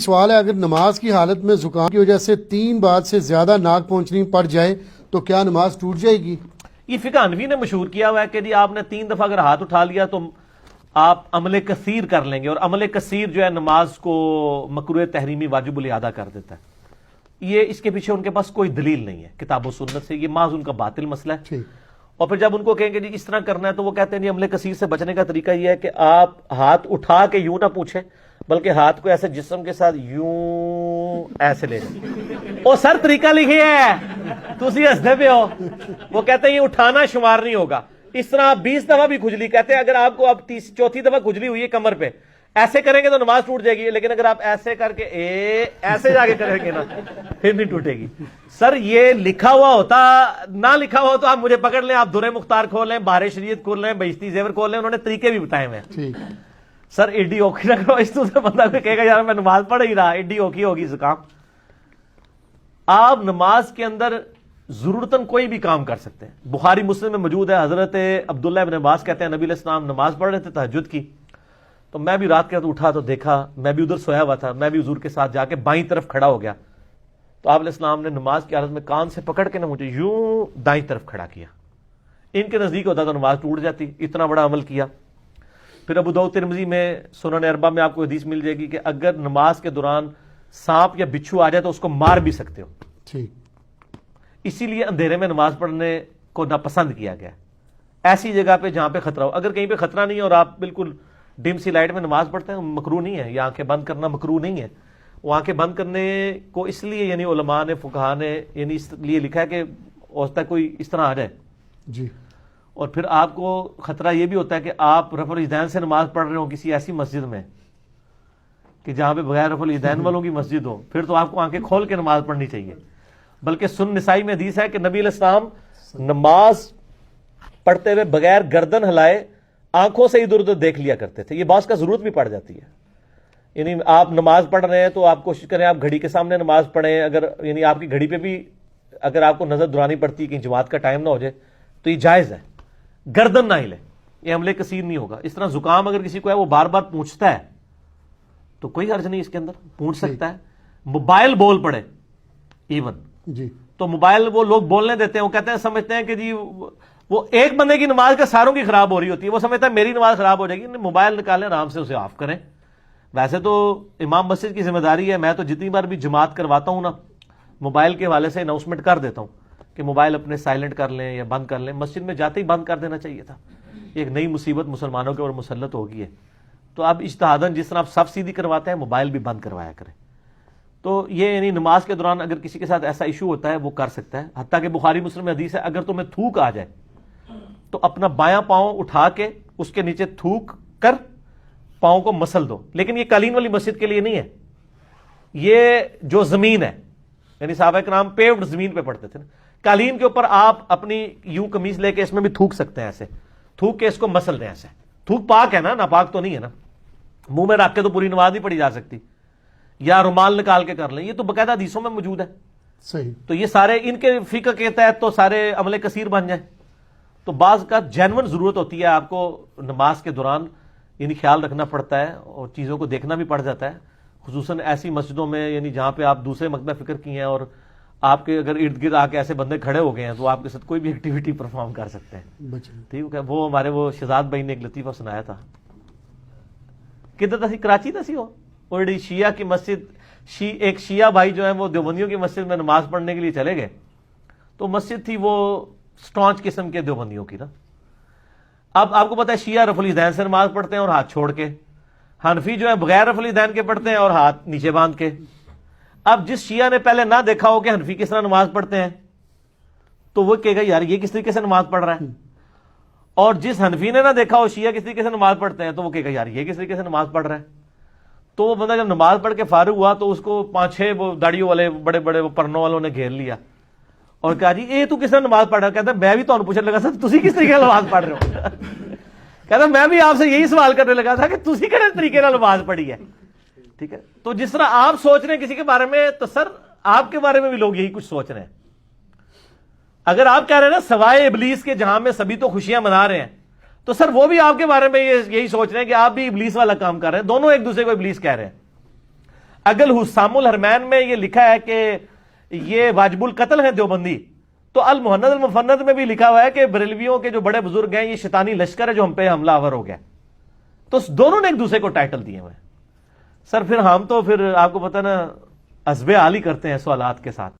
سوال ہے، اگر نماز کی حالت میں زکام کی وجہ سے 3 بار سے زیادہ ناک پہنچنی پڑ جائے تو کیا نماز ٹوٹ جائے گی؟ یہ فقہ حنفی نے مشہور کیا ہوا ہے کہ جی آپ نے 3 دفعہ اگر ہاتھ اٹھا لیا تو آپ عمل کثیر کر لیں گے، اور عمل کثیر جو ہے نماز کو مکروہ تحریمی واجب الادا کر دیتا ہے۔ یہ اس کے پیچھے ان کے پاس کوئی دلیل نہیں ہے کتاب و سنت سے، یہ محض ان کا باطل مسئلہ ہے۔ اور پھر جب ان کو کہیں گے جی اس طرح کرنا ہے تو وہ کہتے ہیں جی عمل کثیر سے بچنے کا طریقہ یہ ہے کہ آپ ہاتھ اٹھا کے یوں نہ پوچھیں، بلکہ ہاتھ کو ایسے جسم کے ساتھ یوں ایسے لے جائیں۔ وہ سر طریقہ لکھے ہے تو اسی ہنستے پہ ہو۔ وہ کہتے ہیں یہ اٹھانا شمار نہیں ہوگا، اس طرح 20 دفعہ بھی کھجلی، کہتے ہیں اگر آپ کو اب 34 دفعہ کھجلی ہوئی ہے کمر پہ، ایسے کریں گے تو نماز ٹوٹ جائے گی، لیکن اگر آپ ایسے کر کے ایسے جا کے کریں گے نا پھر نہیں ٹوٹے گی۔ سر یہ لکھا ہوا ہوتا، نہ لکھا ہوا تو آپ مجھے پکڑ لیں، آپ درِ مختار کھول لیں، بہار شریعت کھول لیں، بہشتی زیور کھول لیں، انہوں نے طریقے بھی بتائے ہوئے ہیں۔ سر ایڈی اوکھی نہ کرو، اس تو سے بندہ کوئی کہے گا یار میں نماز پڑھ ہی رہا، ایڈی اوکھی ہوگی زکام۔ آپ نماز کے اندر ضرورتاً کوئی بھی کام کر سکتے ہیں۔ بخاری مسلم میں موجود ہے، حضرت عبداللہ ابن عباس کہتے ہیں نبی علیہ السلام نماز پڑھ رہے تھے تہجد کی، تو میں بھی رات کے وقت اٹھا تو دیکھا، میں بھی ادھر سویا ہوا تھا، میں بھی حضور کے ساتھ جا کے بائیں طرف کھڑا ہو گیا، تو آپ علیہ السلام نے نماز کی حالت میں کان سے پکڑ کے نہ مجھے یوں دائیں طرف کھڑا کیا۔ ان کے نزدیک ہوتا تو نماز ٹوٹ جاتی، اتنا بڑا عمل کیا۔ پھر ابو داؤد ترمذی میں سنن اربعہ میں آپ کو حدیث مل جائے گی کہ اگر نماز کے دوران سانپ یا بچھو آ جائے تو اس کو مار بھی سکتے ہو، اسی لیے اندھیرے میں نماز پڑھنے کو ناپسند کیا گیا، ایسی جگہ پہ جہاں پہ خطرہ ہو۔ اگر کہیں پہ خطرہ نہیں ہے اور آپ بالکل ڈم سی لائٹ میں نماز پڑھتے ہیں، مکروہ نہیں ہے، یا آنکھیں بند کرنا مکروہ نہیں ہے۔ وہ آنکھیں بند کرنے کو اس لیے یعنی علماء نے فقہاء نے یعنی اس لیے لکھا ہے کہ ہو سکتا ہے کوئی اس طرح آ جائے جی۔ اور پھر آپ کو خطرہ یہ بھی ہوتا ہے کہ آپ رفع الیدین سے نماز پڑھ رہے ہوں کسی ایسی مسجد میں کہ جہاں پہ بغیر رفع الیدین والوں کی مسجد ہو، پھر تو آپ کو آنکھیں کھول کے نماز پڑھنی چاہیے۔ بلکہ سنن نسائی میں حدیث ہے کہ نبی علیہ السلام نماز پڑھتے ہوئے بغیر گردن ہلائے آنکھوں سے ادھر ادھر دیکھ لیا کرتے تھے۔ یہ بعض کا ضرورت بھی پڑ جاتی ہے، یعنی آپ نماز پڑھ رہے ہیں تو آپ کوشش کریں آپ گھڑی کے سامنے نماز پڑھیں، اگر یعنی آپ کی گھڑی پہ بھی اگر آپ کو نظر دورانی پڑتی ہے کہ جماعت کا ٹائم نہ ہو جائے تو یہ جائز ہے، گردن نہ ہلے، یہ عمل کثیر نہیں ہوگا۔ اس طرح زکام اگر کسی کو ہے وہ بار بار پونچھتا ہے تو کوئی حرج نہیں، اس کے اندر پونچھ سکتا ہے۔ موبائل بول پڑے ایون جی، تو موبائل وہ لوگ بولنے دیتے ہیں، وہ کہتے ہیں سمجھتے ہیں کہ جی وہ ایک بندے کی نماز کا ساروں کی خراب ہو رہی ہوتی ہے، وہ سمجھتا ہے میری نماز خراب ہو جائے گی، موبائل نکالیں آرام سے اسے آف کریں۔ ویسے تو امام مسجد کی ذمہ داری ہے، میں تو جتنی بار بھی جماعت کرواتا ہوں نا موبائل کے حوالے سے اناؤنسمنٹ کر دیتا ہوں کہ موبائل اپنے سائلنٹ کر لیں یا بند کر لیں۔ مسجد میں جاتے ہی بند کر دینا چاہیے تھا، ایک نئی مصیبت مسلمانوں کے اوپر مسلط ہوگی ہے، تو اب اجتہاداً جس طرح آپ صف سیدھی کرواتے ہیں موبائل بھی بند کروایا کریں۔ تو یہ یعنی نماز کے دوران اگر کسی کے ساتھ ایسا ایشو ہوتا ہے وہ کر سکتا ہے۔ حتیٰ کہ بخاری مسلم میں حدیث ہے اگر تمہیں تھوک آ جائے تو اپنا بایاں پاؤں اٹھا کے اس کے نیچے تھوک کر پاؤں کو مسل دو، لیکن یہ قالین والی مسجد کے لیے نہیں ہے، یہ جو زمین ہے، یعنی صحابہ کرام پیوڈ زمین پہ پڑھتے تھے نا، قالین کے اوپر آپ اپنی یوں قمیص لے کے اس میں بھی تھوک سکتے ہیں، ایسے تھوک کے اس کو مسل دیں، ایسے تھوک پاک ہے نا، ناپاک تو نہیں ہے نا، منہ میں رکھ کے تو پوری نماز نہیں پڑھی جا سکتی، یا رومال نکال کے کر لیں، یہ تو باقاعدہ حدیثوں میں موجود ہے۔ صحیح۔ تو یہ سارے ان کے فقہ کے تحت تو سارے عمل کثیر بن جائیں، تو بعض کا جینون ضرورت ہوتی ہے آپ کو نماز کے دوران یعنی خیال رکھنا پڑتا ہے اور چیزوں کو دیکھنا بھی پڑ جاتا ہے، خصوصاً ایسی مسجدوں میں یعنی جہاں پہ آپ دوسرے مکتبہ فکر کی ہیں اور آپ کے اگر ارد گرد آ کے ایسے بندے کھڑے ہو گئے ہیں تو آپ کے ساتھ کوئی بھی ایکٹیویٹی پرفارم کر سکتے ہیں۔ ٹھیک ہے، وہ ہمارے وہ شہزاد بھائی نے ایک لطیفہ سنایا تھا، کدھر تھی، کراچی تھی وہ اوڑی شیعہ کی مسجد، ایک شیعہ بھائی جو ہیں وہ دیوبندیوں کی مسجد میں نماز پڑھنے کے لیے چلے گئے، تو مسجد تھی وہ سٹانچ قسم کے دیوبندیوں کی نا۔ اب آپ کو پتا ہے شیعہ رفع الیدین سے نماز پڑھتے ہیں اور ہاتھ چھوڑ کے، حنفی جو ہے بغیر رفع الیدین کے پڑھتے ہیں اور ہاتھ نیچے باندھ کے۔ اب جس شیعہ نے پہلے نہ دیکھا ہو کہ حنفی کس طرح نماز پڑھتے ہیں تو وہ کہے گا یار یہ کس طریقے سے نماز پڑھ رہا ہے، اور جس حنفی نے نہ دیکھا ہو شیعہ کس طریقے سے نماز پڑھتے ہیں تو وہ کہے گا یار یہ کس طریقے سے نماز پڑھ رہا ہے۔ تو وہ بندہ جب نماز پڑھ کے فارغ ہوا تو اس کو 5-6 وہ داڑیوں والے بڑے بڑے وہ پرنوں والوں نے گھیر لیا اور کہا جی اے تو کس طرح نماز پڑھ رہا ہے؟ کہتا میں بھی تو پوچھنے لگا تھا تسی کس طریقے سے نماز پڑھ رہے ہو؟ کہتا میں بھی آپ سے یہی سوال کرنے لگا تھا کہ تسی کس طریقے سے نماز پڑھی ہے۔ ٹھیک ہے، تو جس طرح آپ سوچ رہے ہیں کسی کے بارے میں تو سر آپ کے بارے میں بھی لوگ یہی کچھ سوچ رہے ہیں۔ اگر آپ کہہ رہے ہیں نا سوائے ابلیس کے جہاں میں سبھی تو خوشیاں منا رہے ہیں، تو سر وہ بھی آپ کے بارے میں یہی سوچ رہے ہیں کہ آپ بھی ابلیس والا کام کر رہے ہیں، دونوں ایک دوسرے کو ابلیس کہہ رہے ہیں۔ اگل حسام الحرمین میں یہ لکھا ہے کہ یہ واجب القتل ہیں دیوبندی، تو المہند المفند میں بھی لکھا ہوا ہے کہ بریلویوں کے جو بڑے بزرگ ہیں یہ شیطانی لشکر ہے جو ہم پہ حملہ آور ہو گیا. تو دونوں نے ایک دوسرے کو ٹائٹل دیے ہوئے ہیں. سر پھر ہم تو پھر آپ کو پتہ نا حسب حال ہی کرتے ہیں سوالات کے ساتھ.